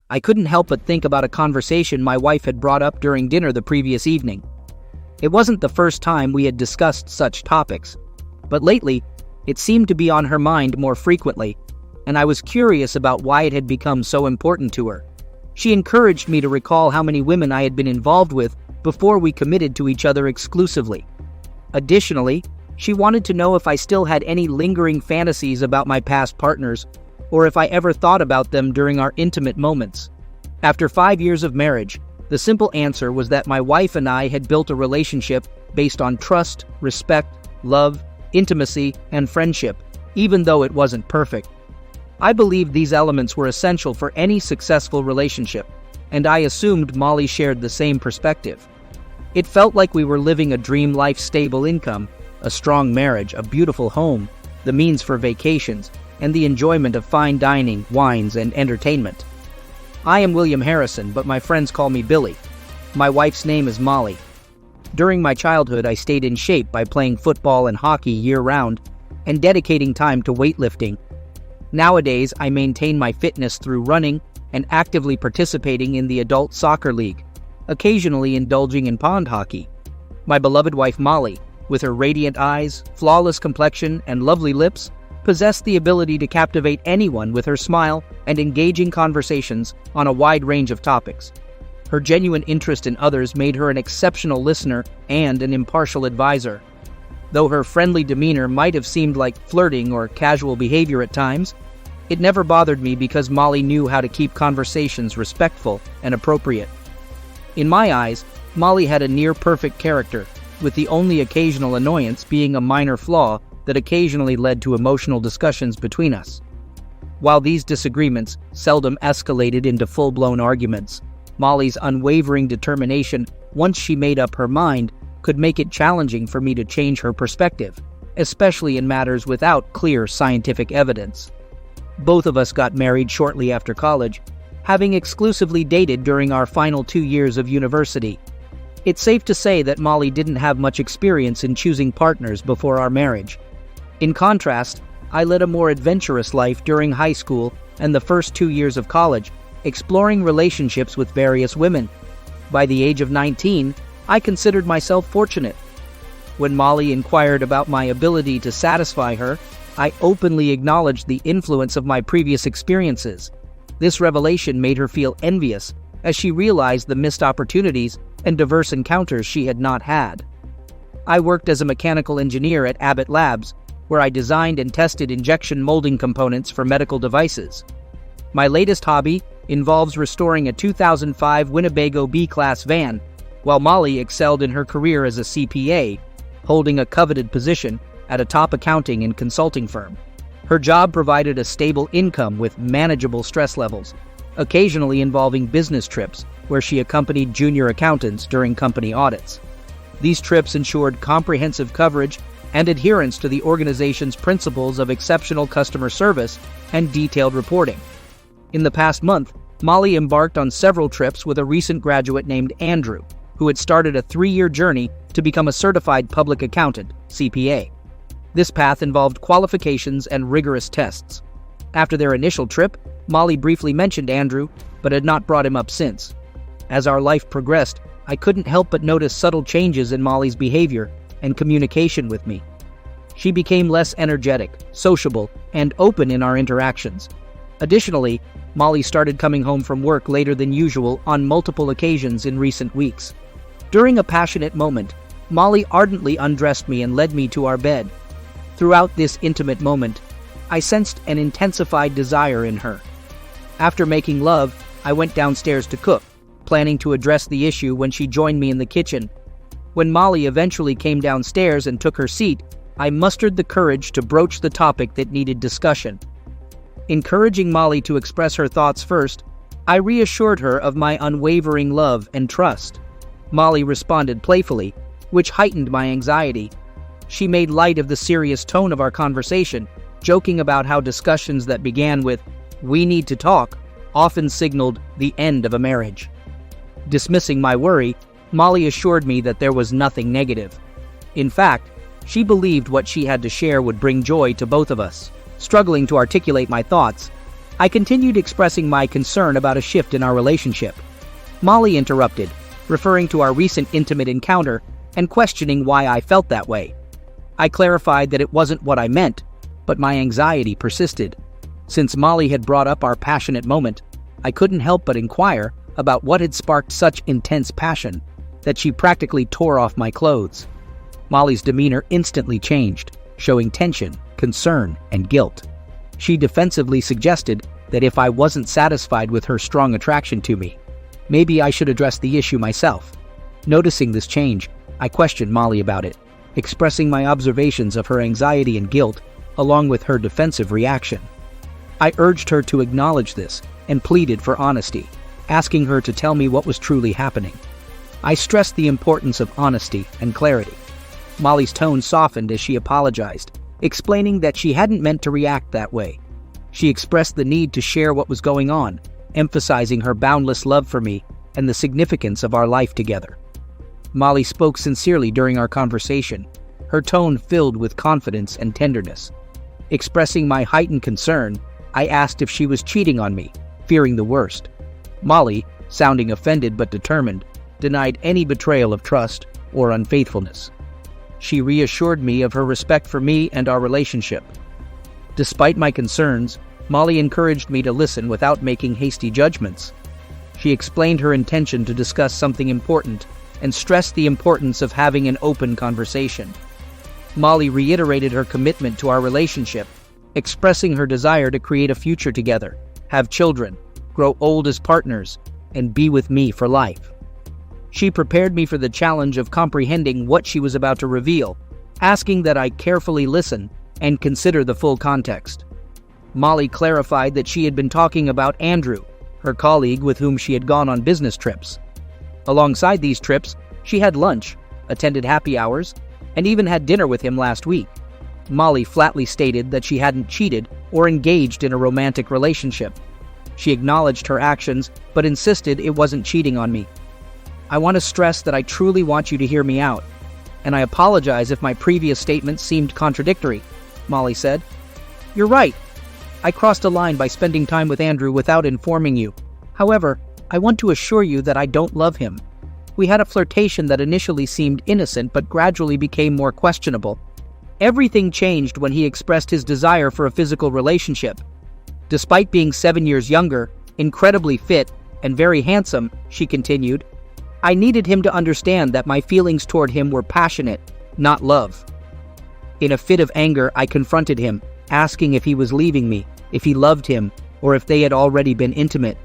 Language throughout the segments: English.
I couldn't help but think about a conversation my wife had brought up during dinner the previous evening. It wasn't the first time we had discussed such topics, but lately, it seemed to be on her mind more frequently, and I was curious about why it had become so important to her. She encouraged me to recall how many women I had been involved with before we committed to each other exclusively. Additionally, she wanted to know if I still had any lingering fantasies about my past partners, or if I ever thought about them during our intimate moments. After 5 years of marriage, the simple answer was that my wife and I had built a relationship based on trust, respect, love, intimacy, and friendship, even though it wasn't perfect. I believed these elements were essential for any successful relationship, and I assumed Molly shared the same perspective. It felt like we were living a dream life: stable income, a strong marriage, a beautiful home, the means for vacations, and the enjoyment of fine dining, wines, and entertainment. I am William Harrison, but my friends call me Billy. My wife's name is Molly. During my childhood, I stayed in shape by playing football and hockey year-round and dedicating time to weightlifting. Nowadays, I maintain my fitness through running and actively participating in the adult soccer league, occasionally indulging in pond hockey. My beloved wife Molly, with her radiant eyes, flawless complexion, and lovely lips, possessed the ability to captivate anyone with her smile and engaging conversations on a wide range of topics. Her genuine interest in others made her an exceptional listener and an impartial advisor. Though her friendly demeanor might have seemed like flirting or casual behavior at times, it never bothered me because Molly knew how to keep conversations respectful and appropriate. In my eyes, Molly had a near-perfect character, with the only occasional annoyance being a minor flaw that occasionally led to emotional discussions between us. While these disagreements seldom escalated into full-blown arguments, Molly's unwavering determination, once she made up her mind, could make it challenging for me to change her perspective, especially in matters without clear scientific evidence. Both of us got married shortly after college, having exclusively dated during our final 2 years of university. It's safe to say that Molly didn't have much experience in choosing partners before our marriage. In contrast, I led a more adventurous life during high school and the first 2 years of college, exploring relationships with various women. By the age of 19, I considered myself fortunate. When Molly inquired about my ability to satisfy her, I openly acknowledged the influence of my previous experiences. This revelation made her feel envious, as she realized the missed opportunities and diverse encounters she had not had. I worked as a mechanical engineer at Abbott Labs, where I designed and tested injection molding components for medical devices. My latest hobby involves restoring a 2005 Winnebago B-Class van, while Molly excelled in her career as a CPA, holding a coveted position at a top accounting and consulting firm. Her job provided a stable income with manageable stress levels, occasionally involving business trips where she accompanied junior accountants during company audits. These trips ensured comprehensive coverage and adherence to the organization's principles of exceptional customer service and detailed reporting. In the past month, Molly embarked on several trips with a recent graduate named Andrew, who had started a 3-year journey to become a certified public accountant, CPA. This path involved qualifications and rigorous tests. After their initial trip, Molly briefly mentioned Andrew, but had not brought him up since. As our life progressed, I couldn't help but notice subtle changes in Molly's behavior and communication with me. She became less energetic, sociable, and open in our interactions. Additionally, Molly started coming home from work later than usual on multiple occasions in recent weeks. During a passionate moment, Molly ardently undressed me and led me to our bed. Throughout this intimate moment, I sensed an intensified desire in her. After making love, I went downstairs to cook, planning to address the issue when she joined me in the kitchen. When Molly eventually came downstairs and took her seat, I mustered the courage to broach the topic that needed discussion. Encouraging Molly to express her thoughts first, I reassured her of my unwavering love and trust. Molly responded playfully, which heightened my anxiety. She made light of the serious tone of our conversation, joking about how discussions that began with, "We need to talk," often signaled the end of a marriage. Dismissing my worry, Molly assured me that there was nothing negative. In fact, she believed what she had to share would bring joy to both of us. Struggling to articulate my thoughts, I continued expressing my concern about a shift in our relationship. Molly interrupted, referring to our recent intimate encounter and questioning why I felt that way. I clarified that it wasn't what I meant, but my anxiety persisted. Since Molly had brought up our passionate moment, I couldn't help but inquire about what had sparked such intense passion that she practically tore off my clothes. Molly's demeanor instantly changed, showing tension, concern, and guilt. She defensively suggested that if I wasn't satisfied with her strong attraction to me, maybe I should address the issue myself. Noticing this change, I questioned Molly about it, expressing my observations of her anxiety and guilt, along with her defensive reaction. I urged her to acknowledge this and pleaded for honesty, asking her to tell me what was truly happening. I stressed the importance of honesty and clarity. Molly's tone softened as she apologized, explaining that she hadn't meant to react that way. She expressed the need to share what was going on, emphasizing her boundless love for me and the significance of our life together. Molly spoke sincerely during our conversation, her tone filled with confidence and tenderness. Expressing my heightened concern, I asked if she was cheating on me, fearing the worst. Molly, sounding offended but determined, denied any betrayal of trust or unfaithfulness. She reassured me of her respect for me and our relationship. Despite my concerns, Molly encouraged me to listen without making hasty judgments. She explained her intention to discuss something important and stressed the importance of having an open conversation. Molly reiterated her commitment to our relationship, expressing her desire to create a future together, have children, grow old as partners, and be with me for life. She prepared me for the challenge of comprehending what she was about to reveal, asking that I carefully listen and consider the full context. Molly clarified that she had been talking about Andrew, her colleague with whom she had gone on business trips. Alongside these trips, she had lunch, attended happy hours, and even had dinner with him last week. Molly flatly stated that she hadn't cheated or engaged in a romantic relationship. She acknowledged her actions, but insisted it wasn't cheating on me. I want to stress that I truly want you to hear me out, and I apologize if my previous statements seemed contradictory, Molly said. You're right. I crossed a line by spending time with Andrew without informing you. However, I want to assure you that I don't love him. We had a flirtation that initially seemed innocent but gradually became more questionable. Everything changed when he expressed his desire for a physical relationship. Despite being 7 years younger, incredibly fit, and very handsome, she continued, I needed him to understand that my feelings toward him were passionate, not love. In a fit of anger, I confronted him, asking if he was leaving me, if he loved him, or if they had already been intimate.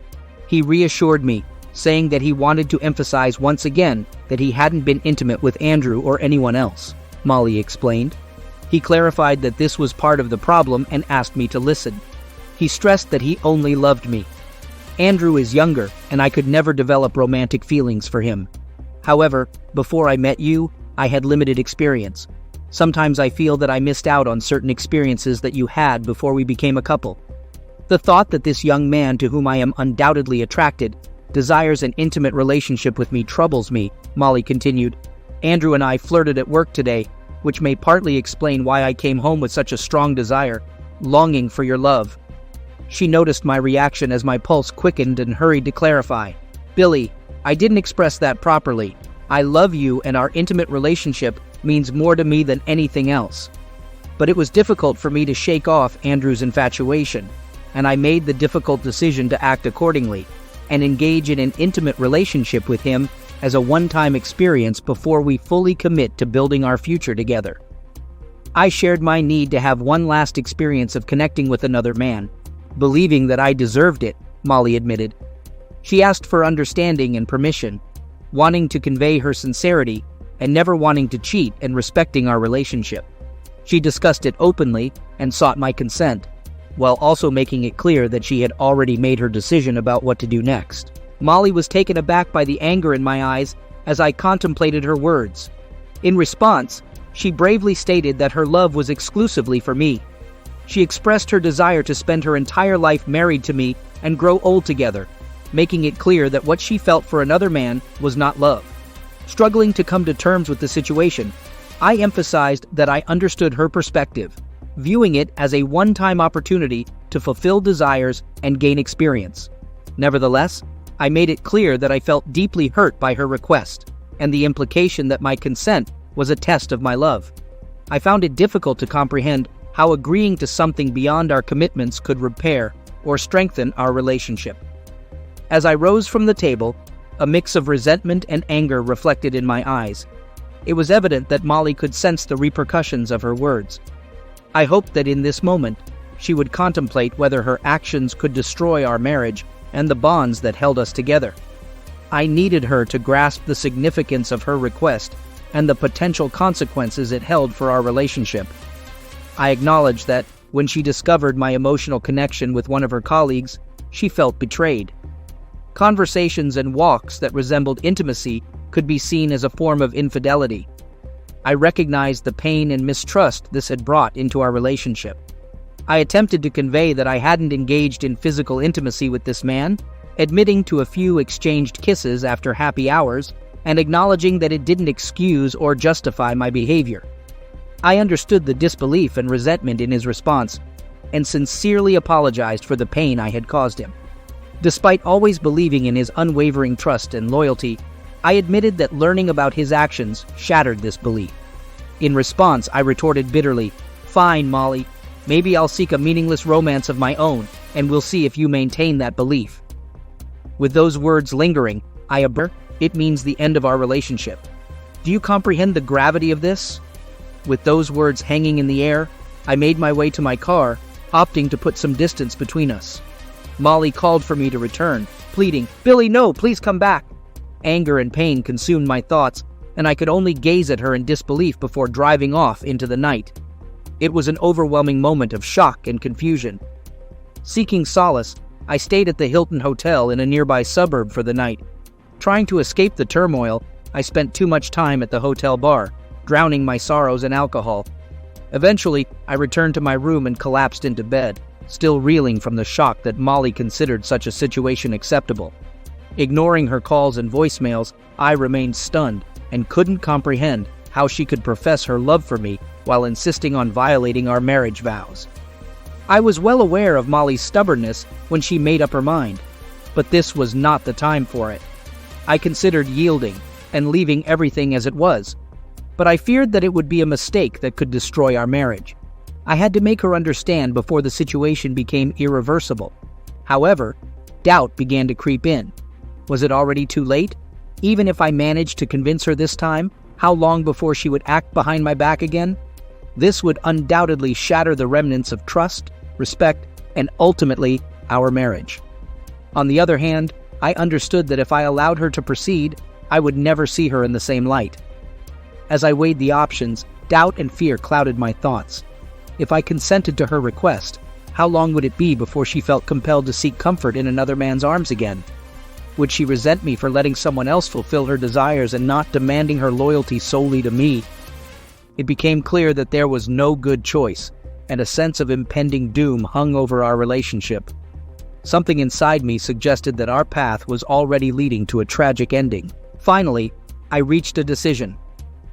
He reassured me, saying that he wanted to emphasize once again that he hadn't been intimate with Andrew or anyone else, Molly explained. He clarified that this was part of the problem and asked me to listen. He stressed that he only loved me. Andrew is younger, and I could never develop romantic feelings for him. However, before I met you, I had limited experience. Sometimes I feel that I missed out on certain experiences that you had before we became a couple. The thought that this young man to whom I am undoubtedly attracted desires an intimate relationship with me troubles me, Molly continued. Andrew and I flirted at work today, which may partly explain why I came home with such a strong desire, longing for your love. She noticed my reaction as my pulse quickened and hurried to clarify. Billy, I didn't express that properly. I love you, and our intimate relationship means more to me than anything else. But it was difficult for me to shake off Andrew's infatuation, and I made the difficult decision to act accordingly and engage in an intimate relationship with him as a one-time experience before we fully commit to building our future together. I shared my need to have one last experience of connecting with another man, believing that I deserved it, Molly admitted. She asked for understanding and permission, wanting to convey her sincerity and never wanting to cheat and respecting our relationship. She discussed it openly and sought my consent, while also making it clear that she had already made her decision about what to do next. Molly was taken aback by the anger in my eyes as I contemplated her words. In response, she bravely stated that her love was exclusively for me. She expressed her desire to spend her entire life married to me and grow old together, making it clear that what she felt for another man was not love. Struggling to come to terms with the situation, I emphasized that I understood her perspective, viewing it as a one-time opportunity to fulfill desires and gain experience. Nevertheless, I made it clear that I felt deeply hurt by her request, and the implication that my consent was a test of my love. I found it difficult to comprehend how agreeing to something beyond our commitments could repair or strengthen our relationship. As I rose from the table, a mix of resentment and anger reflected in my eyes. It was evident that Molly could sense the repercussions of her words. I hoped that in this moment, she would contemplate whether her actions could destroy our marriage and the bonds that held us together. I needed her to grasp the significance of her request and the potential consequences it held for our relationship. I acknowledged that, when she discovered my emotional connection with one of her colleagues, she felt betrayed. Conversations and walks that resembled intimacy could be seen as a form of infidelity. I recognized the pain and mistrust this had brought into our relationship. I attempted to convey that I hadn't engaged in physical intimacy with this man, admitting to a few exchanged kisses after happy hours, and acknowledging that it didn't excuse or justify my behavior. I understood the disbelief and resentment in his response, and sincerely apologized for the pain I had caused him. Despite always believing in his unwavering trust and loyalty, I admitted that learning about his actions shattered this belief. In response, I retorted bitterly, "Fine, Molly. Maybe I'll seek a meaningless romance of my own, and we'll see if you maintain that belief." With those words lingering, it means the end of our relationship. Do you comprehend the gravity of this? With those words hanging in the air, I made my way to my car, opting to put some distance between us. Molly called for me to return, pleading, "Billy, no, please come back." Anger and pain consumed my thoughts, and I could only gaze at her in disbelief before driving off into the night. It was an overwhelming moment of shock and confusion. Seeking solace, I stayed at the Hilton Hotel in a nearby suburb for the night. Trying to escape the turmoil, I spent too much time at the hotel bar, drowning my sorrows in alcohol. Eventually, I returned to my room and collapsed into bed, still reeling from the shock that Molly considered such a situation acceptable. Ignoring her calls and voicemails, I remained stunned and couldn't comprehend how she could profess her love for me while insisting on violating our marriage vows. I was well aware of Molly's stubbornness when she made up her mind, but this was not the time for it. I considered yielding and leaving everything as it was, but I feared that it would be a mistake that could destroy our marriage. I had to make her understand before the situation became irreversible. However, doubt began to creep in. Was it already too late? Even if I managed to convince her this time, how long before she would act behind my back again? This would undoubtedly shatter the remnants of trust, respect, and ultimately, our marriage. On the other hand, I understood that if I allowed her to proceed, I would never see her in the same light. As I weighed the options, doubt and fear clouded my thoughts. If I consented to her request, how long would it be before she felt compelled to seek comfort in another man's arms again? Would she resent me for letting someone else fulfill her desires and not demanding her loyalty solely to me? It became clear that there was no good choice, and a sense of impending doom hung over our relationship. Something inside me suggested that our path was already leading to a tragic ending. Finally, I reached a decision.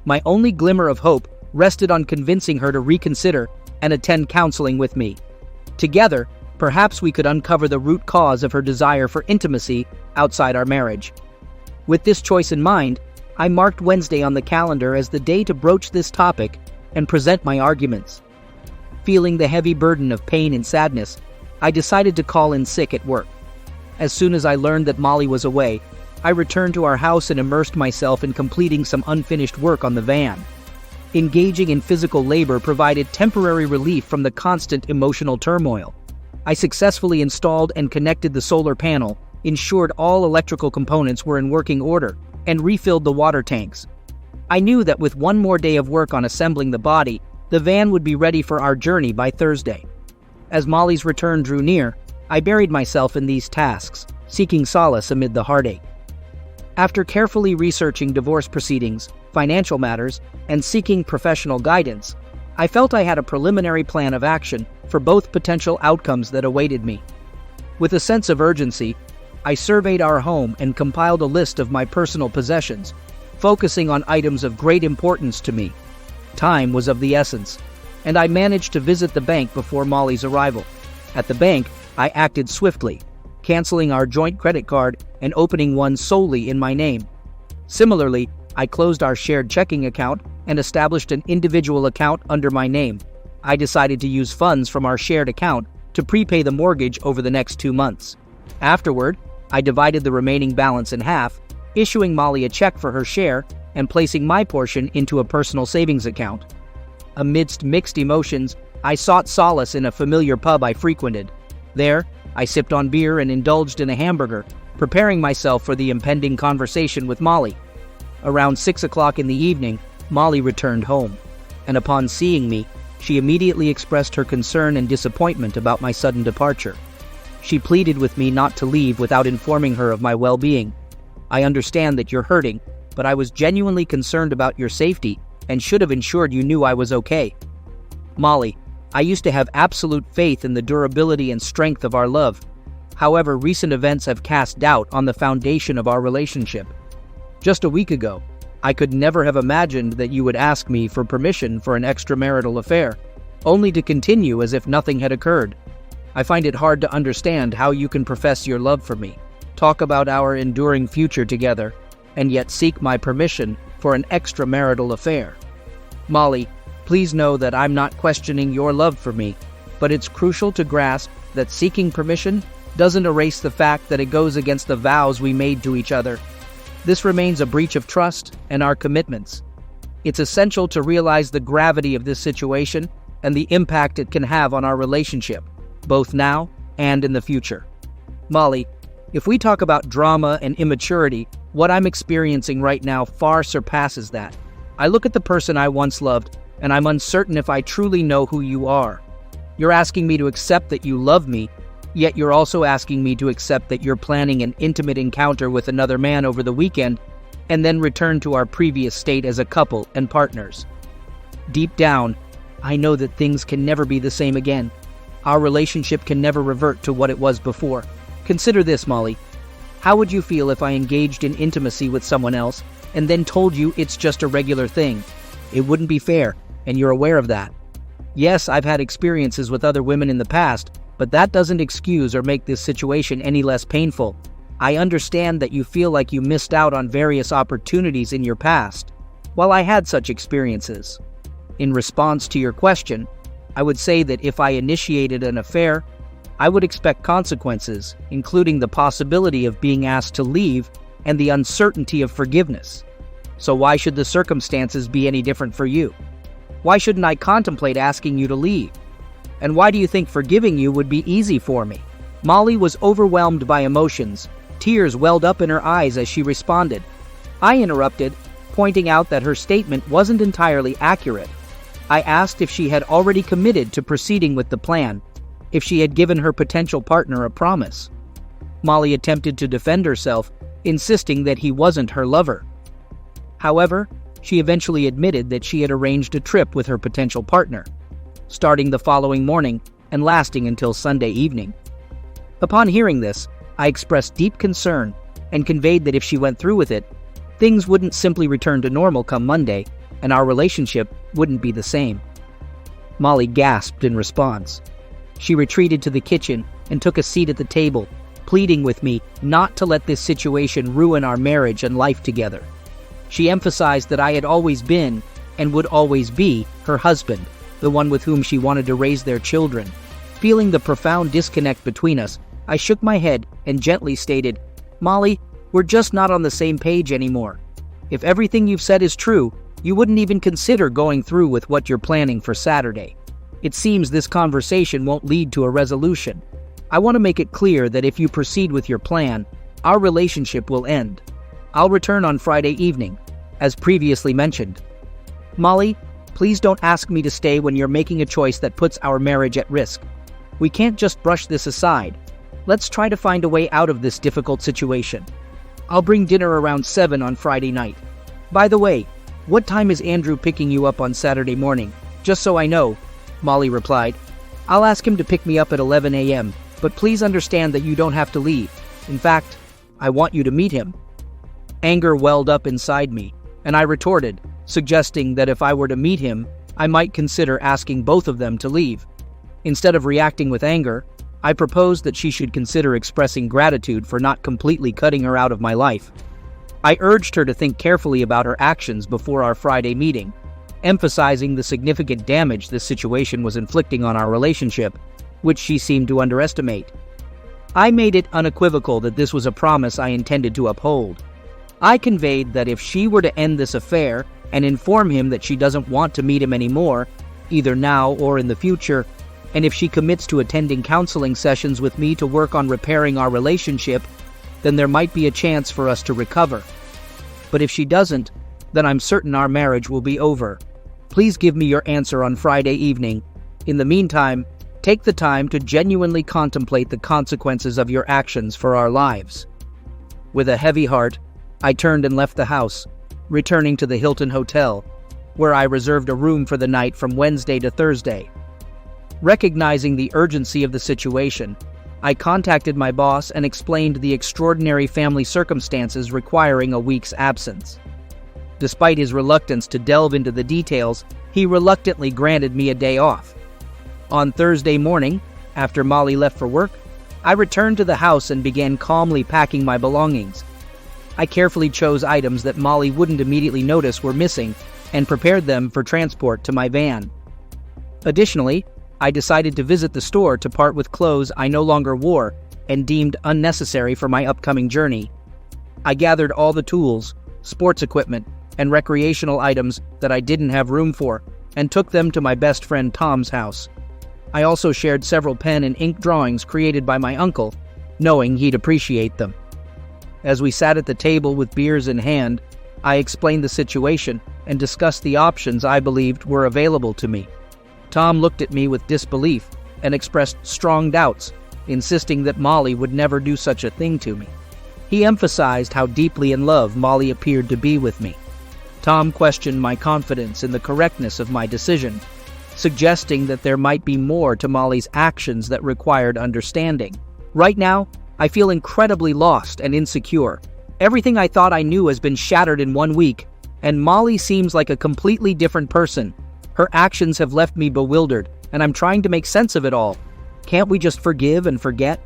My only glimmer of hope rested on convincing her to reconsider and attend counseling with me. Together, perhaps we could uncover the root cause of her desire for intimacy outside our marriage. With this choice in mind, I marked Wednesday on the calendar as the day to broach this topic and present my arguments. Feeling the heavy burden of pain and sadness, I decided to call in sick at work. As soon as I learned that Molly was away, I returned to our house and immersed myself in completing some unfinished work on the van. Engaging in physical labor provided temporary relief from the constant emotional turmoil. I successfully installed and connected the solar panel, ensured all electrical components were in working order, and refilled the water tanks. I knew that with one more day of work on assembling the body, the van would be ready for our journey by Thursday. As Molly's return drew near, I buried myself in these tasks, seeking solace amid the heartache. After carefully researching divorce proceedings, financial matters, and seeking professional guidance, I felt I had a preliminary plan of action for both potential outcomes that awaited me. With a sense of urgency, I surveyed our home and compiled a list of my personal possessions, focusing on items of great importance to me. Time was of the essence. and I managed to visit the bank before Molly's arrival. At the bank, I acted swiftly, canceling our joint credit card and opening one solely in my name. Similarly, I closed our shared checking account and established an individual account under my name. I decided to use funds from our shared account to prepay the mortgage over the next 2 months. Afterward, I divided the remaining balance in half, issuing Molly a check for her share and placing my portion into a personal savings account. Amidst mixed emotions, I sought solace in a familiar pub I frequented. There, I sipped on beer and indulged in a hamburger, preparing myself for the impending conversation with Molly. Around 6 o'clock in the evening, Molly returned home, and upon seeing me, she immediately expressed her concern and disappointment about my sudden departure. She pleaded with me not to leave without informing her of my well-being. I understand that you're hurting, but I was genuinely concerned about your safety and should have ensured you knew I was okay. Molly, I used to have absolute faith in the durability and strength of our love. However, recent events have cast doubt on the foundation of our relationship. Just a week ago, I could never have imagined that you would ask me for permission for an extramarital affair, only to continue as if nothing had occurred. I find it hard to understand how you can profess your love for me, talk about our enduring future together, and yet seek my permission for an extramarital affair. Molly, please know that I'm not questioning your love for me, but it's crucial to grasp that seeking permission doesn't erase the fact that it goes against the vows we made to each other. This remains a breach of trust and our commitments. It's essential to realize the gravity of this situation and the impact it can have on our relationship, both now and in the future. Molly, if we talk about drama and immaturity, what I'm experiencing right now far surpasses that. I look at the person I once loved, and I'm uncertain if I truly know who you are. You're asking me to accept that you love me, yet you're also asking me to accept that you're planning an intimate encounter with another man over the weekend, and then return to our previous state as a couple and partners. Deep down, I know that things can never be the same again. Our relationship can never revert to what it was before. Consider this, Molly. How would you feel if I engaged in intimacy with someone else and then told you it's just a regular thing? It wouldn't be fair, and you're aware of that. Yes, I've had experiences with other women in the past, but that doesn't excuse or make this situation any less painful. I understand that you feel like you missed out on various opportunities in your past. While I had such experiences, in response to your question, I would say that if I initiated an affair, I would expect consequences, including the possibility of being asked to leave and the uncertainty of forgiveness. So why should the circumstances be any different for you? Why shouldn't I contemplate asking you to leave? And why do you think forgiving you would be easy for me? Molly was overwhelmed by emotions. Tears welled up in her eyes as she responded. I interrupted, pointing out that her statement wasn't entirely accurate. I asked if she had already committed to proceeding with the plan, if she had given her potential partner a promise. Molly attempted to defend herself, insisting that he wasn't her lover. However, she eventually admitted that she had arranged a trip with her potential partner, starting the following morning and lasting until Sunday evening. Upon hearing this, I expressed deep concern and conveyed that if she went through with it, things wouldn't simply return to normal come Monday, and our relationship wouldn't be the same. Molly gasped in response. She retreated to the kitchen and took a seat at the table, pleading with me not to let this situation ruin our marriage and life together. She emphasized that I had always been, and would always be, her husband, the one with whom she wanted to raise their children. Feeling the profound disconnect between us, I shook my head and gently stated, "Molly, we're just not on the same page anymore. If everything you've said is true, you wouldn't even consider going through with what you're planning for Saturday. It seems this conversation won't lead to a resolution. I want to make it clear that if you proceed with your plan, our relationship will end. I'll return on Friday evening, as previously mentioned. Molly, please don't ask me to stay when you're making a choice that puts our marriage at risk. We can't just brush this aside. Let's try to find a way out of this difficult situation. I'll bring dinner around 7 on Friday night. By the way, what time is Andrew picking you up on Saturday morning? Just so I know," Molly replied. "I'll ask him to pick me up at 11 a.m., but please understand that you don't have to leave. In fact, I want you to meet him." Anger welled up inside me, and I retorted, suggesting that if I were to meet him, I might consider asking both of them to leave. Instead of reacting with anger, I proposed that she should consider expressing gratitude for not completely cutting her out of my life. I urged her to think carefully about her actions before our Friday meeting, emphasizing the significant damage this situation was inflicting on our relationship, which she seemed to underestimate. I made it unequivocal that this was a promise I intended to uphold. I conveyed that if she were to end this affair and inform him that she doesn't want to meet him anymore, either now or in the future, and if she commits to attending counseling sessions with me to work on repairing our relationship, then there might be a chance for us to recover. But if she doesn't, then I'm certain our marriage will be over. Please give me your answer on Friday evening. In the meantime, take the time to genuinely contemplate the consequences of your actions for our lives. With a heavy heart, I turned and left the house, returning to the Hilton Hotel, where I reserved a room for the night from Wednesday to Thursday. Recognizing the urgency of the situation, I contacted my boss and explained the extraordinary family circumstances requiring a week's absence. Despite his reluctance to delve into the details, he reluctantly granted me a day off. On Thursday morning, after Molly left for work, I returned to the house and began calmly packing my belongings. I carefully chose items that Molly wouldn't immediately notice were missing and prepared them for transport to my van. Additionally, I decided to visit the store to part with clothes I no longer wore and deemed unnecessary for my upcoming journey. I gathered all the tools, sports equipment, and recreational items that I didn't have room for and took them to my best friend Tom's house. I also shared several pen and ink drawings created by my uncle, knowing he'd appreciate them. As we sat at the table with beers in hand, I explained the situation and discussed the options I believed were available to me. Tom looked at me with disbelief and expressed strong doubts, insisting that Molly would never do such a thing to me. He emphasized how deeply in love Molly appeared to be with me. Tom questioned my confidence in the correctness of my decision, suggesting that there might be more to Molly's actions that required understanding. Right now, I feel incredibly lost and insecure. Everything I thought I knew has been shattered in 1 week, and Molly seems like a completely different person. Her actions have left me bewildered, and I'm trying to make sense of it all. Can't we just forgive and forget?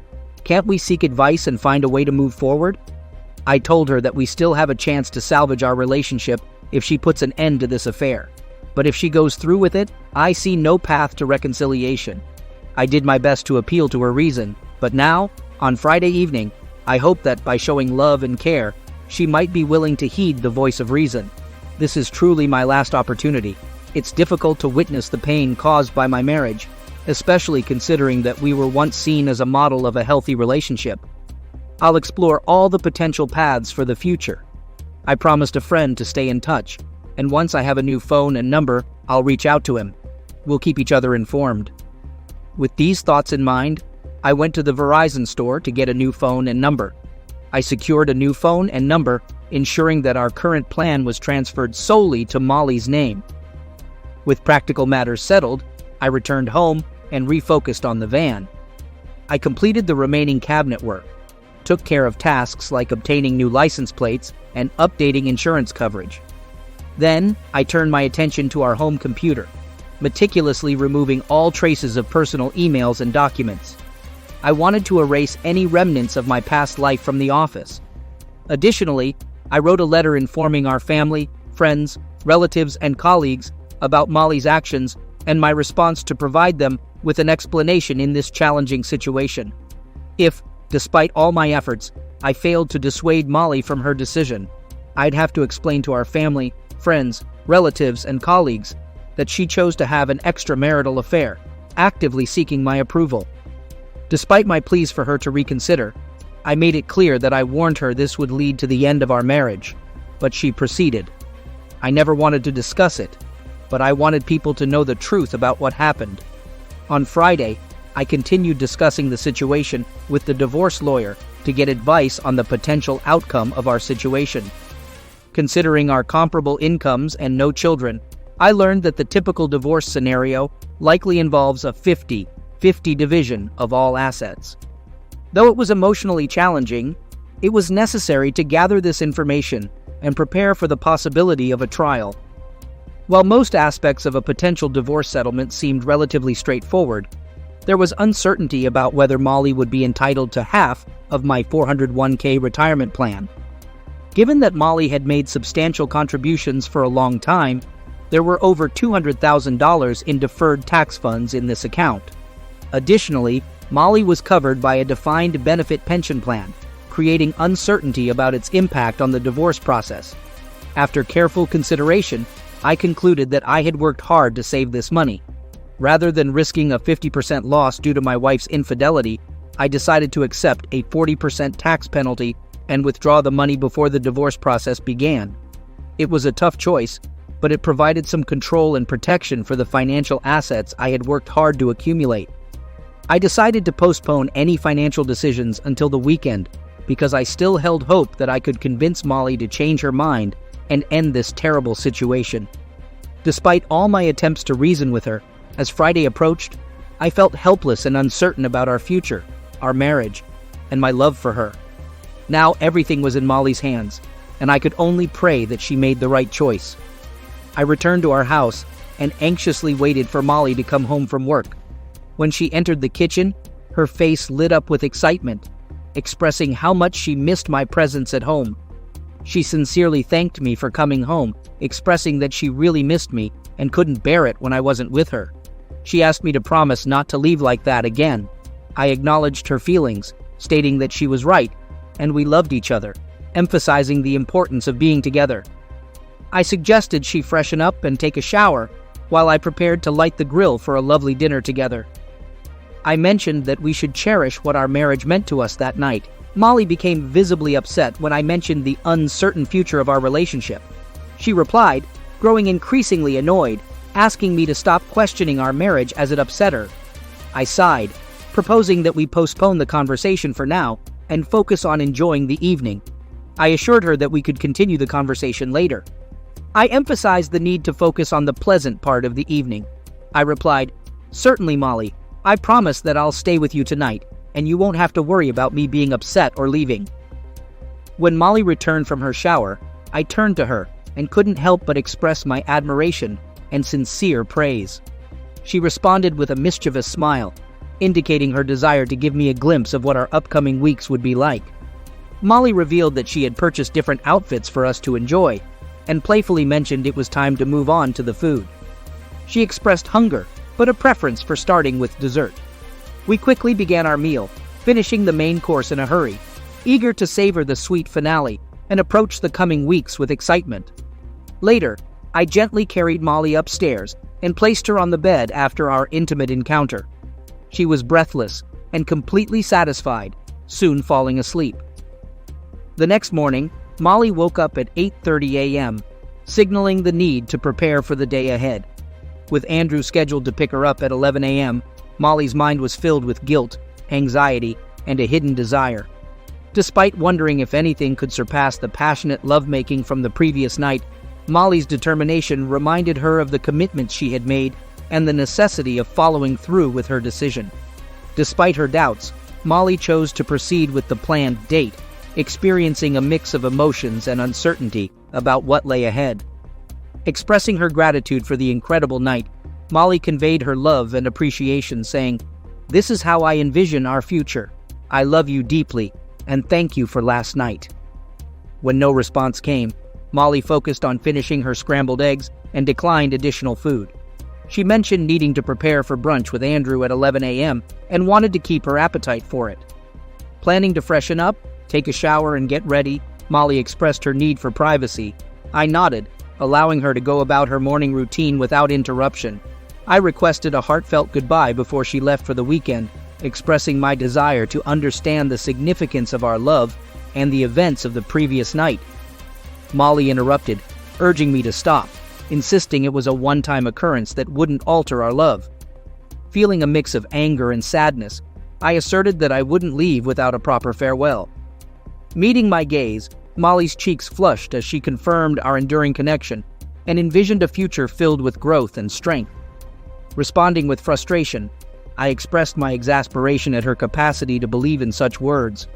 Can't we seek advice and find a way to move forward? I told her that we still have a chance to salvage our relationship if she puts an end to this affair. But if she goes through with it, I see no path to reconciliation. I did my best to appeal to her reason, but now, on Friday evening, I hope that by showing love and care, she might be willing to heed the voice of reason. This is truly my last opportunity. It's difficult to witness the pain caused by my marriage, especially considering that we were once seen as a model of a healthy relationship. I'll explore all the potential paths for the future. I promised a friend to stay in touch, and once I have a new phone and number, I'll reach out to him. We'll keep each other informed. With these thoughts in mind, I went to the Verizon store to get a new phone and number. I secured a new phone and number, ensuring that our current plan was transferred solely to Molly's name. With practical matters settled, I returned home and refocused on the van. I completed the remaining cabinet work, took care of tasks like obtaining new license plates and updating insurance coverage. Then, I turned my attention to our home computer, meticulously removing all traces of personal emails and documents. I wanted to erase any remnants of my past life from the office. Additionally, I wrote a letter informing our family, friends, relatives, and colleagues about Molly's actions and my response to provide them with an explanation in this challenging situation. If, despite all my efforts, I failed to dissuade Molly from her decision, I'd have to explain to our family, friends, relatives, and colleagues that she chose to have an extramarital affair, actively seeking my approval. Despite my pleas for her to reconsider, I made it clear that I warned her this would lead to the end of our marriage, but she proceeded. I never wanted to discuss it, but I wanted people to know the truth about what happened. On Friday, I continued discussing the situation with the divorce lawyer to get advice on the potential outcome of our situation. Considering our comparable incomes and no children, I learned that the typical divorce scenario likely involves a 50-50 division of all assets. Though it was emotionally challenging, it was necessary to gather this information and prepare for the possibility of a trial. While most aspects of a potential divorce settlement seemed relatively straightforward, there was uncertainty about whether Molly would be entitled to half of my 401k retirement plan. Given that Molly had made substantial contributions for a long time, there were over $200,000 in deferred tax funds in this account. Additionally, Molly was covered by a defined benefit pension plan, creating uncertainty about its impact on the divorce process. After careful consideration, I concluded that I had worked hard to save this money. Rather than risking a 50% loss due to my wife's infidelity, I decided to accept a 40% tax penalty and withdraw the money before the divorce process began. It was a tough choice, but it provided some control and protection for the financial assets I had worked hard to accumulate. I decided to postpone any financial decisions until the weekend because I still held hope that I could convince Molly to change her mind and end this terrible situation. Despite all my attempts to reason with her, as Friday approached, I felt helpless and uncertain about our future, our marriage, and my love for her. Now everything was in Molly's hands, and I could only pray that she made the right choice. I returned to our house and anxiously waited for Molly to come home from work. When she entered the kitchen, her face lit up with excitement, expressing how much she missed my presence at home. She sincerely thanked me for coming home, expressing that she really missed me and couldn't bear it when I wasn't with her. She asked me to promise not to leave like that again. I acknowledged her feelings, stating that she was right, and we loved each other, emphasizing the importance of being together. I suggested she freshen up and take a shower, while I prepared to light the grill for a lovely dinner together. I mentioned that we should cherish what our marriage meant to us that night. Molly became visibly upset when I mentioned the uncertain future of our relationship. She replied, growing increasingly annoyed, asking me to stop questioning our marriage as it upset her. I sighed, proposing that we postpone the conversation for now and focus on enjoying the evening. I assured her that we could continue the conversation later. I emphasized the need to focus on the pleasant part of the evening. I replied, "Certainly, Molly. I promise that I'll stay with you tonight, and you won't have to worry about me being upset or leaving." When Molly returned from her shower, I turned to her and couldn't help but express my admiration and sincere praise. She responded with a mischievous smile, indicating her desire to give me a glimpse of what our upcoming weeks would be like. Molly revealed that she had purchased different outfits for us to enjoy, and playfully mentioned it was time to move on to the food. She expressed hunger, but a preference for starting with dessert. We quickly began our meal, finishing the main course in a hurry, eager to savor the sweet finale and approach the coming weeks with excitement. Later, I gently carried Molly upstairs and placed her on the bed after our intimate encounter. She was breathless and completely satisfied, soon falling asleep. The next morning, Molly woke up at 8:30 a.m., signaling the need to prepare for the day ahead. With Andrew scheduled to pick her up at 11 a.m., Molly's mind was filled with guilt, anxiety, and a hidden desire. Despite wondering if anything could surpass the passionate lovemaking from the previous night, Molly's determination reminded her of the commitments she had made and the necessity of following through with her decision. Despite her doubts, Molly chose to proceed with the planned date, experiencing a mix of emotions and uncertainty about what lay ahead. Expressing her gratitude for the incredible night, Molly conveyed her love and appreciation, saying, "This is how I envision our future. I love you deeply, and thank you for last night." When no response came, Molly focused on finishing her scrambled eggs and declined additional food. She mentioned needing to prepare for brunch with Andrew at 11 a.m. and wanted to keep her appetite for it. Planning to freshen up, take a shower, and get ready, Molly expressed her need for privacy. I nodded, allowing her to go about her morning routine without interruption. I requested a heartfelt goodbye before she left for the weekend, expressing my desire to understand the significance of our love and the events of the previous night. Molly interrupted, urging me to stop, insisting it was a one-time occurrence that wouldn't alter our love. Feeling a mix of anger and sadness, I asserted that I wouldn't leave without a proper farewell. Meeting my gaze, Molly's cheeks flushed as she confirmed our enduring connection and envisioned a future filled with growth and strength. Responding with frustration, I expressed my exasperation at her capacity to believe in such words.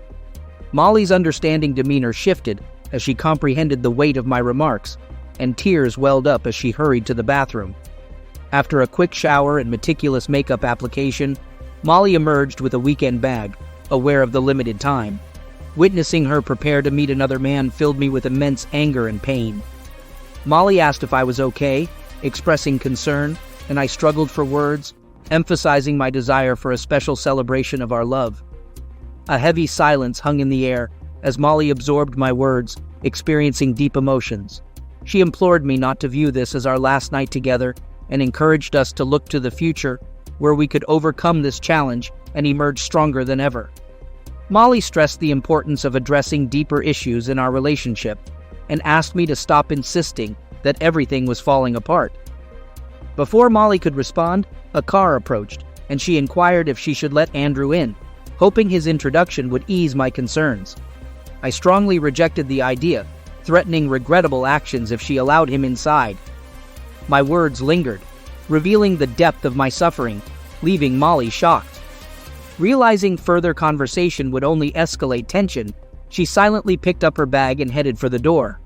Molly's understanding demeanor shifted as she comprehended the weight of my remarks, and tears welled up as she hurried to the bathroom. After a quick shower and meticulous makeup application, Molly emerged with a weekend bag, aware of the limited time. Witnessing her prepare to meet another man filled me with immense anger and pain. Molly asked if I was okay, expressing concern, and I struggled for words, emphasizing my desire for a special celebration of our love. A heavy silence hung in the air as Molly absorbed my words, experiencing deep emotions. She implored me not to view this as our last night together and encouraged us to look to the future where we could overcome this challenge and emerge stronger than ever. Molly stressed the importance of addressing deeper issues in our relationship and asked me to stop insisting that everything was falling apart. Before Molly could respond, a car approached, and she inquired if she should let Andrew in, hoping his introduction would ease my concerns. I strongly rejected the idea, threatening regrettable actions if she allowed him inside. My words lingered, revealing the depth of my suffering, leaving Molly shocked. Realizing further conversation would only escalate tension, she silently picked up her bag and headed for the door.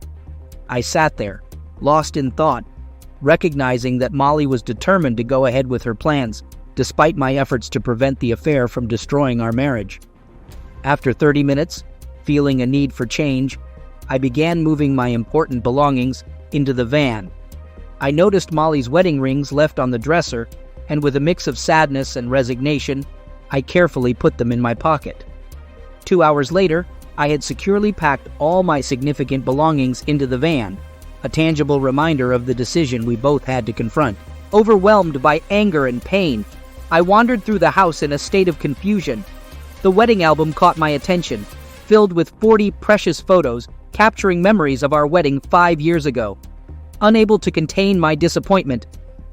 I sat there, lost in thought, recognizing that Molly was determined to go ahead with her plans, despite my efforts to prevent the affair from destroying our marriage. After 30 minutes, feeling a need for change, I began moving my important belongings into the van. I noticed Molly's wedding rings left on the dresser, and with a mix of sadness and resignation, I carefully put them in my pocket. 2 hours later, I had securely packed all my significant belongings into the van, a tangible reminder of the decision we both had to confront. Overwhelmed by anger and pain, I wandered through the house in a state of confusion. The wedding album caught my attention, filled with 40 precious photos capturing memories of our wedding 5 years ago. Unable to contain my disappointment,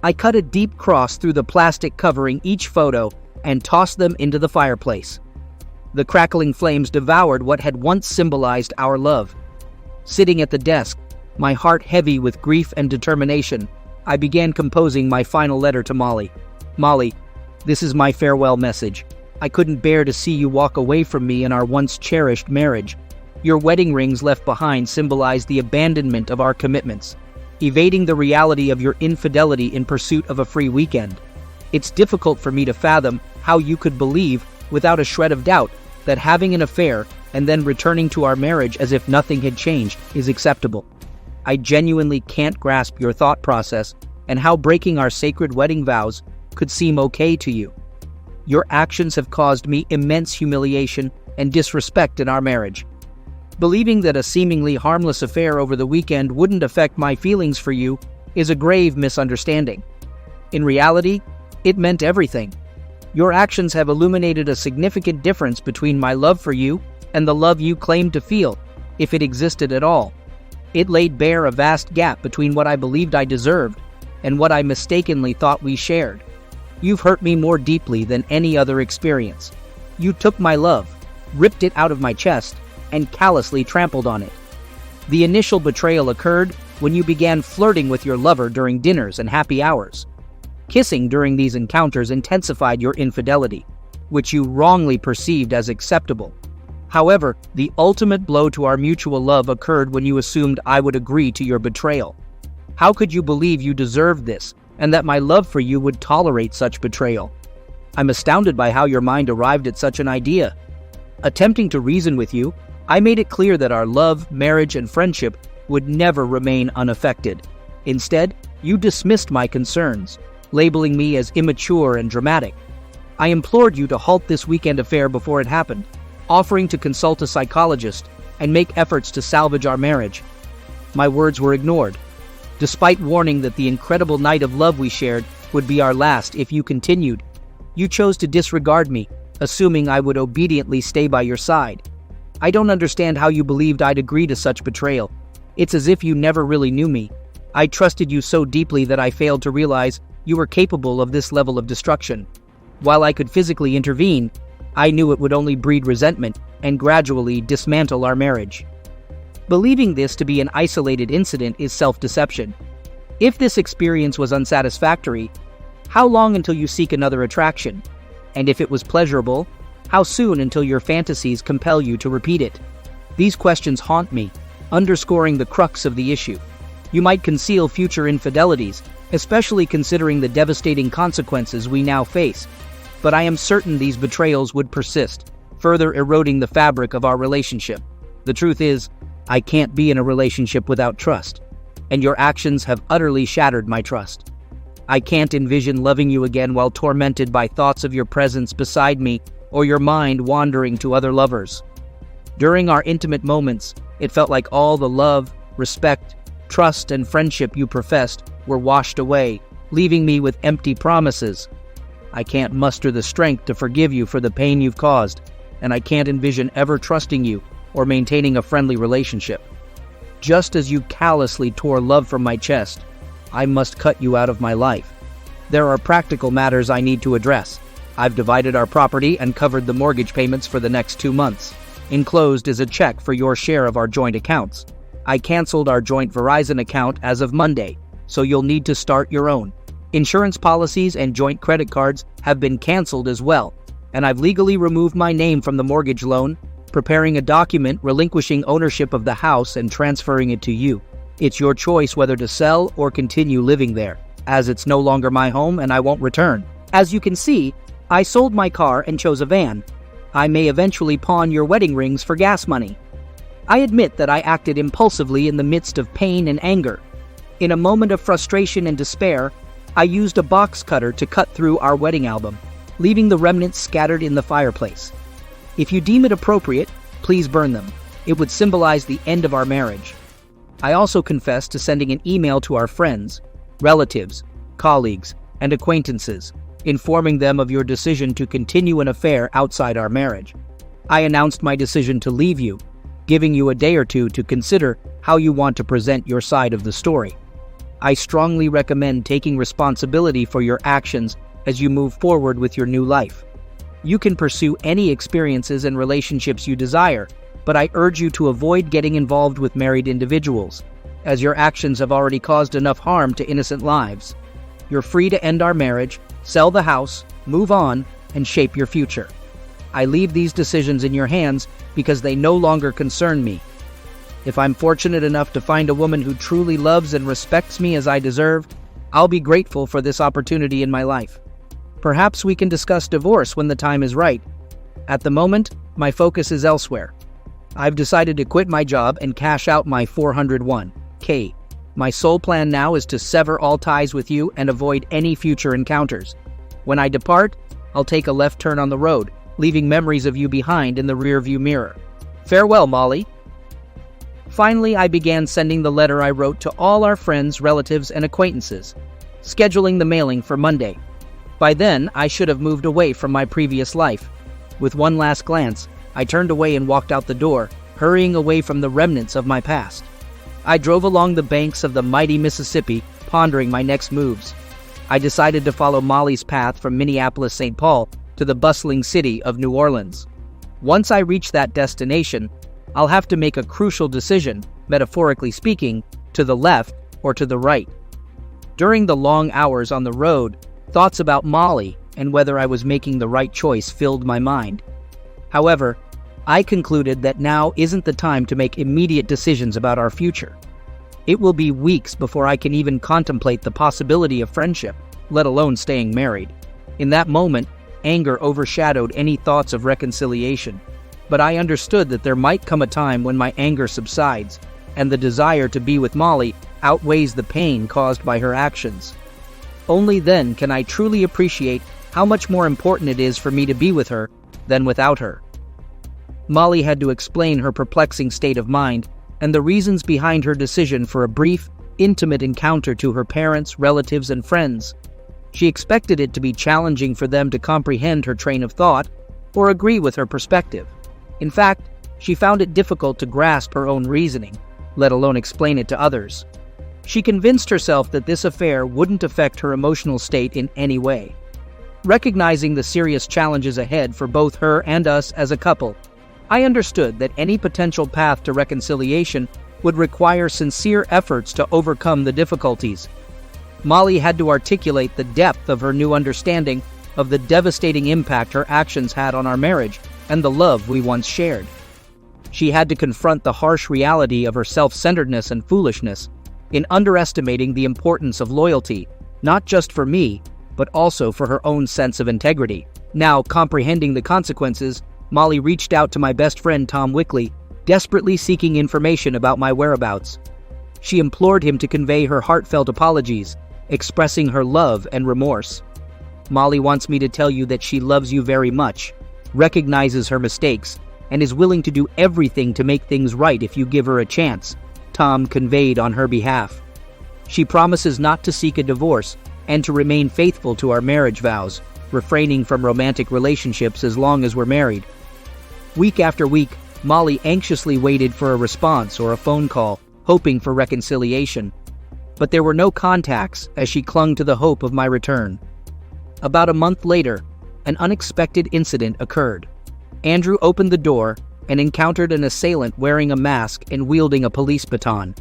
I cut a deep cross through the plastic covering each photo and tossed them into the fireplace. The crackling flames devoured what had once symbolized our love. Sitting at the desk, my heart heavy with grief and determination, I began composing my final letter to Molly. Molly, this is my farewell message. I couldn't bear to see you walk away from me in our once cherished marriage. Your wedding rings left behind symbolize the abandonment of our commitments, evading the reality of your infidelity in pursuit of a free weekend. It's difficult for me to fathom how you could believe, without a shred of doubt, that having an affair and then returning to our marriage as if nothing had changed is acceptable. I genuinely can't grasp your thought process and how breaking our sacred wedding vows could seem okay to you. Your actions have caused me immense humiliation and disrespect in our marriage. Believing that a seemingly harmless affair over the weekend wouldn't affect my feelings for you is a grave misunderstanding. In reality, it meant everything. Your actions have illuminated a significant difference between my love for you and the love you claimed to feel, if it existed at all. It laid bare a vast gap between what I believed I deserved and what I mistakenly thought we shared. You've hurt me more deeply than any other experience. You took my love, ripped it out of my chest, and callously trampled on it. The initial betrayal occurred when you began flirting with your lover during dinners and happy hours. Kissing during these encounters intensified your infidelity, which you wrongly perceived as acceptable. However, the ultimate blow to our mutual love occurred when you assumed I would agree to your betrayal. How could you believe you deserved this, and that my love for you would tolerate such betrayal? I'm astounded by how your mind arrived at such an idea. Attempting to reason with you, I made it clear that our love, marriage, and friendship would never remain unaffected. Instead, you dismissed my concerns, labeling me as immature and dramatic. I implored you to halt this weekend affair before it happened, offering to consult a psychologist and make efforts to salvage our marriage. My words were ignored, despite warning that the incredible night of love we shared would be our last if you continued. You chose to disregard me, assuming I would obediently stay by your side. I don't understand how you believed I'd agree to such betrayal. It's as if you never really knew me. I trusted you so deeply that I failed to realize you were capable of this level of destruction. While I could physically intervene, I knew it would only breed resentment and gradually dismantle our marriage. Believing this to be an isolated incident is self-deception. If this experience was unsatisfactory, how long until you seek another attraction? And if it was pleasurable, how soon until your fantasies compel you to repeat it? These questions haunt me, underscoring the crux of the issue. You might conceal future infidelities, especially considering the devastating consequences we now face. But I am certain these betrayals would persist, further eroding the fabric of our relationship. The truth is, I can't be in a relationship without trust, and your actions have utterly shattered my trust. I can't envision loving you again while tormented by thoughts of your presence beside me or your mind wandering to other lovers. During our intimate moments, it felt like all the love, respect, trust, and friendship you professed were washed away, leaving me with empty promises. I can't muster the strength to forgive you for the pain you've caused, and I can't envision ever trusting you or maintaining a friendly relationship. Just as you callously tore love from my chest, I must cut you out of my life. There are practical matters I need to address. I've divided our property and covered the mortgage payments for the next 2 months. Enclosed is a check for your share of our joint accounts. I canceled our joint Verizon account as of Monday, so you'll need to start your own. Insurance policies and joint credit cards have been canceled as well, and I've legally removed my name from the mortgage loan, preparing a document relinquishing ownership of the house and transferring it to you. It's your choice whether to sell or continue living there, as it's no longer my home and I won't return. As you can see, I sold my car and chose a van. I may eventually pawn your wedding rings for gas money. I admit that I acted impulsively in the midst of pain and anger. In a moment of frustration and despair, I used a box cutter to cut through our wedding album, leaving the remnants scattered in the fireplace. If you deem it appropriate, please burn them. It would symbolize the end of our marriage. I also confess to sending an email to our friends, relatives, colleagues, and acquaintances, informing them of your decision to continue an affair outside our marriage. I announced my decision to leave you, giving you a day or two to consider how you want to present your side of the story. I strongly recommend taking responsibility for your actions as you move forward with your new life. You can pursue any experiences and relationships you desire, but I urge you to avoid getting involved with married individuals, as your actions have already caused enough harm to innocent lives. You're free to end our marriage, sell the house, move on, and shape your future. I leave these decisions in your hands because they no longer concern me. If I'm fortunate enough to find a woman who truly loves and respects me as I deserve, I'll be grateful for this opportunity in my life. Perhaps we can discuss divorce when the time is right. At the moment, my focus is elsewhere. I've decided to quit my job and cash out my 401k. My sole plan now is to sever all ties with you and avoid any future encounters. When I depart, I'll take a left turn on the road, leaving memories of you behind in the rearview mirror. Farewell, Molly. Finally, I began sending the letter I wrote to all our friends, relatives, and acquaintances, scheduling the mailing for Monday. By then, I should have moved away from my previous life. With one last glance, I turned away and walked out the door, hurrying away from the remnants of my past. I drove along the banks of the mighty Mississippi, pondering my next moves. I decided to follow Molly's path from Minneapolis-St. Paul to the bustling city of New Orleans. Once I reach that destination, I'll have to make a crucial decision, metaphorically speaking, to the left or to the right. During the long hours on the road, thoughts about Molly and whether I was making the right choice filled my mind. However, I concluded that now isn't the time to make immediate decisions about our future. It will be weeks before I can even contemplate the possibility of friendship, let alone staying married. In that moment, anger overshadowed any thoughts of reconciliation, but I understood that there might come a time when my anger subsides, and the desire to be with Molly outweighs the pain caused by her actions. Only then can I truly appreciate how much more important it is for me to be with her than without her. Molly had to explain her perplexing state of mind and the reasons behind her decision for a brief, intimate encounter to her parents, relatives, and friends. She expected it to be challenging for them to comprehend her train of thought or agree with her perspective. In fact, she found it difficult to grasp her own reasoning, let alone explain it to others. She convinced herself that this affair wouldn't affect her emotional state in any way. Recognizing the serious challenges ahead for both her and us as a couple, I understood that any potential path to reconciliation would require sincere efforts to overcome the difficulties. Molly had to articulate the depth of her new understanding of the devastating impact her actions had on our marriage and the love we once shared. She had to confront the harsh reality of her self-centeredness and foolishness, in underestimating the importance of loyalty, not just for me, but also for her own sense of integrity. Now, comprehending the consequences, Molly reached out to my best friend Tom Wickley, desperately seeking information about my whereabouts. She implored him to convey her heartfelt apologies, expressing her love and remorse. "Molly wants me to tell you that she loves you very much, recognizes her mistakes, and is willing to do everything to make things right if you give her a chance," Tom conveyed on her behalf. "She promises not to seek a divorce and to remain faithful to our marriage vows, refraining from romantic relationships as long as we're married." Week after week, Molly anxiously waited for a response or a phone call, hoping for reconciliation. But there were no contacts as she clung to the hope of my return. About a month later, an unexpected incident occurred. Andrew opened the door and encountered an assailant wearing a mask and wielding a police baton.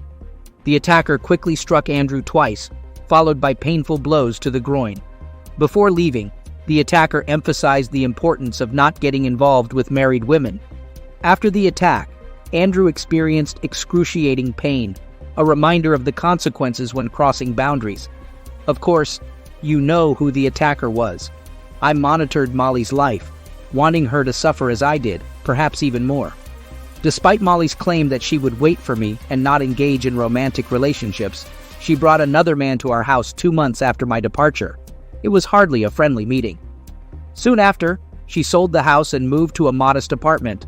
The attacker quickly struck Andrew twice, followed by painful blows to the groin. Before leaving, the attacker emphasized the importance of not getting involved with married women. After the attack, Andrew experienced excruciating pain, a reminder of the consequences when crossing boundaries. Of course, you know who the attacker was. I monitored Molly's life, wanting her to suffer as I did, perhaps even more. Despite Molly's claim that she would wait for me and not engage in romantic relationships, she brought another man to our house 2 months after my departure. It was hardly a friendly meeting. Soon after, she sold the house and moved to a modest apartment.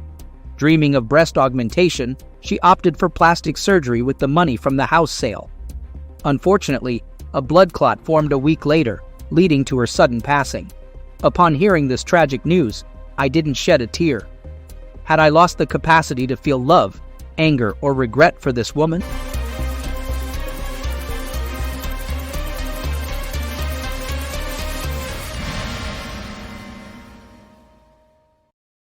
Dreaming of breast augmentation, she opted for plastic surgery with the money from the house sale. Unfortunately, a blood clot formed a week later, leading to her sudden passing. Upon hearing this tragic news, I didn't shed a tear. Had I lost the capacity to feel love, anger, or regret for this woman?